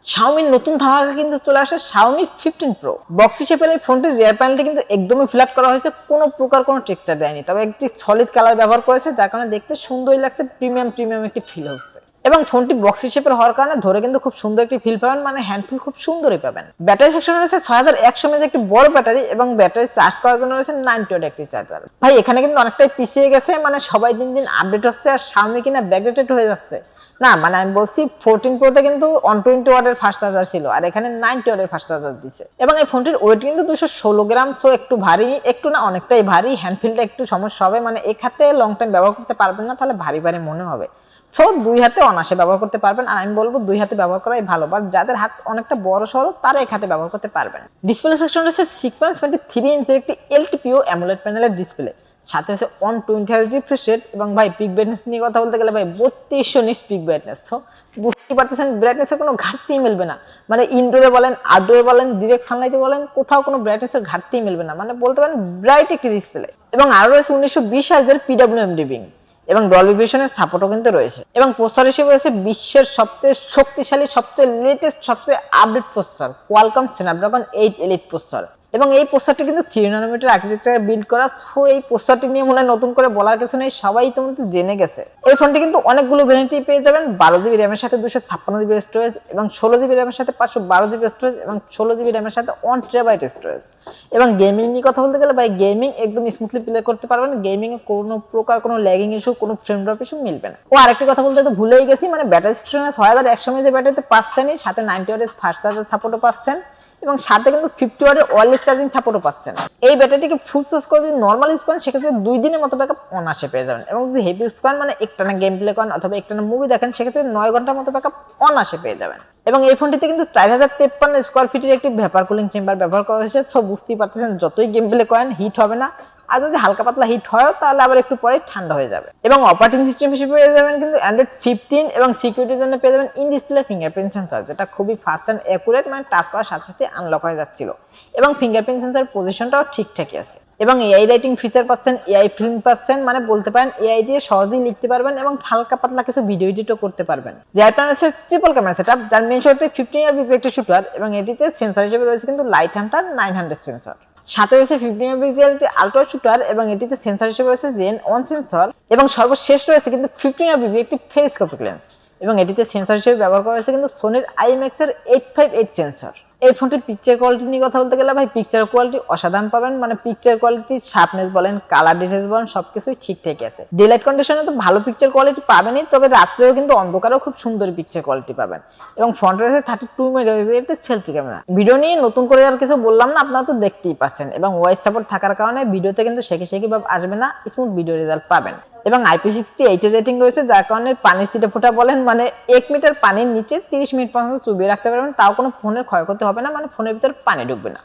Xiaomi নতুন ধামাকা কিন্তু চলে আসে Xiaomi 15 Pro বক্সি শেপের এই ফোনটির রিয়ার প্যানেলটি কিন্তু একদমই ফ্ল্যাট করা হয়েছে, কোনো প্রকার কোনো টেক্সচার দেয়নি, তবে একটি সলিড কালার ব্যবহার করেছে যার কারণে দেখতে সুন্দরই লাগছে, প্রিমিয়াম একটি ফিল হচ্ছে। এবং ফোনটি বক্সি শেপের হওয়ার কারণে ধরে কিন্তু খুব সুন্দর একটি ফিল পাবেন, মানে হ্যান্ড ফিল খুব সুন্দরই পাবেন। ব্যাটারি সেকশনে রয়েছে 6100 mAh একটি বড় ব্যাটারি এবং ব্যাটারি চার্জ করার জন্য রয়েছে 90 ওয়াট একটি চার্জার। ভাই এখানে কিন্তু অনেকটাই পিছিয়ে গেছে, মানে সবাই দিন দিন আপডেট হচ্ছে আর Xiaomi কিনা ব্যাকডেটেড হয়ে যাচ্ছে। না মানে আমি বলছি 14 প্রোতে কিন্তু 120 ওয়াটের ফাস্ট চার্জার ছিল আর এখানে 90 ওয়াটের ফাস্ট চার্জার দিয়েছে। এবং এই ফোনটির ওয়েট কিন্তু 216 গ্রাম, সো একটু ভারী, একটু না অনেকটাই ভারী, হ্যান্ডফিলটা একটু সমস্যা হবে, মানে এক হাতে লং টাইম ব্যবহার করতে পারবেন না, তাহলে ভারী মনে হবে। সো দুই হাতে অনায়াসে ব্যবহার করতে পারবেন, আর আমি বলবো দুই হাতে ব্যবহার করাই ভালো, বাট যাদের হাত অনেকটা বড় সড়ো তারা এক হাতে ব্যবহার করতে পারবেন। ডিসপ্লে সেকশন রয়েছে 6.23 ইঞ্চের একটি LTPO অ্যামোলেড প্যানেলের ডিসপ্লে, সাথে আছে 120 Hz রিফ্রেশ রেট এবং ভাই পিক ব্রাইটনেস নিয়ে কথা বলতে গেলে ভাই 3200 নিটস পিক ব্রাইটনেস। তো বুঝতেই পারতেছেন ব্রাইটনেসের কোনো ঘাটতি মিলবে না, মানে ইনডোরে বলেন আউটডোরে বলেন ডিরেক্ট সানলাইটে বলেন কোথাও কোনো ব্রাইটনেসের ঘাটতি মিলবে না, মানে বলতে পারেন ব্রাইট একটি ডিসপ্লে। এবং আরো রয়েছে 1920 Hz এর PWM রিডিং এবং ডলবি ভিশনের সাপোর্টও কিন্তু রয়েছে। এবং প্রসেসর হিসেবে রয়েছে বিশ্বের সবচেয়ে শক্তিশালী, সবচেয়ে লেটেস্ট, সবচেয়ে update processor Qualcomm Snapdragon 8 elite processor. এবং এই প্রসেসরটি কিন্তু 3 ন্যানোমিটার আর্কিটেকচারে বিল্ড করা, সো এই প্রসেসরটি নিয়ে মনে হয় নতুন করে বলার কিছু নেই, সবাই তোমাদের জেনে গেছে। এই ফোনটি কিন্তু অনেকগুলো ভ্যারিয়েন্টে পেয়ে যাবেন, 12GB র্যামের সাথে 256GB স্টোরেজ এবং 16GB র্যামের সাথে 512GB স্টোরেজ এবং 16GB র্যামের সাথে 1TB স্টোরেজ। এবং গেমিং নিয়ে কথা বলতে গেলে ভাই গেমিং একদম স্মুথলি প্লে করতে পারবেন, গেমিং এ কোনো প্রকার কোনো ল্যাগিং ইস্যু, কোনো ফ্রেম ড্রপ ইস্যু মিলবে না। ও আরেকটা কথা বলতে তো ভুলেই গেছি, মানে ব্যাটারি স্টেশনে 6100 mAh ব্যাটারিতে পাচ্ছেনই, সাথে 90 ওয়াটের ফাস্ট চার্জার সাপোর্টও পাচ্ছেন এবং সাথে কিন্তু 50 ওয়াটের ওয়্যারলেস চার্জিং সাপোর্টও পাচ্ছেন। এই ব্যাটারিটিকে ফুল চার্জ করে যদি নরমাল ইউজ করেন সেক্ষেত্রে 2 দিনের মতো ব্যাকআপ অনায়াসে পেয়ে যাবেন, এবং যদি হেভি ইউজ করেন মানে একটানা গেম প্লে করেন অথবা একটানা মুভি দেখেন সেক্ষেত্রে 9 ঘন্টার মতো ব্যাকআপ অনায়াসে পেয়ে যাবেন। এবং এই ফোনটিতে কিন্তু 4053 স্কয়ার ফিটের একটি ভেপার কুলিং চেম্বার ব্যবহার করা হয়েছে, সো বুঝতেই পারতেছেন যতই গেম প্লে করেন হিট হবে না, আর যদি হালকা পাতলা হিট হয় তাহলে আবার একটু পরে ঠান্ডা হয়ে যাবে। এবং অপারেটিং সিস্টেম হিসেবে পেয়ে যাবেন কিন্তু অ্যান্ড্রয়েড 15 এবং সিকিউরিটির জন্য পেয়ে যাবেন ইন ডিসপ্লে ফিঙ্গারপ্রিন্ট সেন্সর, যেটা খুবই ফাস্ট অ্যান্ড অ্যাকুরেট, মানে টাচ করার সাথে সাথে আনলক হয়ে যাচ্ছিল এবং ফিঙ্গারপ্রিন্ট সেন্সর পজিশনটাও ঠিকঠাকই আছে। এবং এআই রাইটিং ফিচার পাচ্ছেন, এআই ফিল্ম পাচ্ছেন, মানে বলতে পারেন এআই দিয়ে সহজেই লিখতে পারবেন এবং হালকা পাতলা কিছু ভিডিও এডিটও করতে পারবেন। রিয়ার প্যানেল আছে ট্রিপল ক্যামেরা সেটআপ, যার মেইন শটে 15 MP একটি শুটার এবং এটিতে সেন্সর হিসেবে রয়েছে কিন্তু লাইট হান্টার 900 সেন্সর, সাথে রয়েছে 15 MP একটি আলট্রা শুটার এবং এটিতে সেন্সর হিসেবে রয়েছে জেন 1 সেন্সর, এবং সর্বশেষ রয়েছে কিন্তু 15 MP একটি ফেরিস্কোপিক লেন্স এবং এটিতে সেন্সর হিসেবে ব্যবহার করা হয়েছে কিন্তু সোনির IMX এর 858 সেন্সর। এই ফোনটির পিকচার কোয়ালিটি নিয়ে কথা বলতে গেলে ভাই পিকচার কোয়ালিটি অসাধারণ পাবেন, মানে পিকচার কোয়ালিটি, শার্পনেস বলেন, কালার ডিটেইলস বলেন, সবকিছুই ঠিকঠাকই আছে। ডে লাইট কন্ডিশনে তো ভালো পিকচার কোয়ালিটি পাবেনই, তবে রাত্রেও কিন্তু অন্ধকারেও খুব সুন্দর পিকচার কোয়ালিটি পাবেন। এবং ফ্রন্ট রয়েছে 32 মেগাপিক্সেলের সেলফি ক্যামেরা। ভিডিও নিয়ে নতুন করে আর কিছু বললাম না, আপনারা তো দেখতেই পাচ্ছেন। এবং ভয়েস সাপোর্ট থাকার কারণে ভিডিওতে কিন্তু শেখি ভাব আসবে না, স্মুথ ভিডিও রেজাল্ট পাবেন। এবং IP68 এর রেটিং রয়েছে, যার কারণে পানি ছিটে ফোটা বলেন, মানে 1 মিটার পানির নিচে 30 মিনিট পর্যন্ত চুবিয়ে রাখতে পারবেন, তাও কোনো ফোনের ক্ষয়ক্ষতি হবে না, মানে ফোনের ভিতর পানি ঢুকবে না।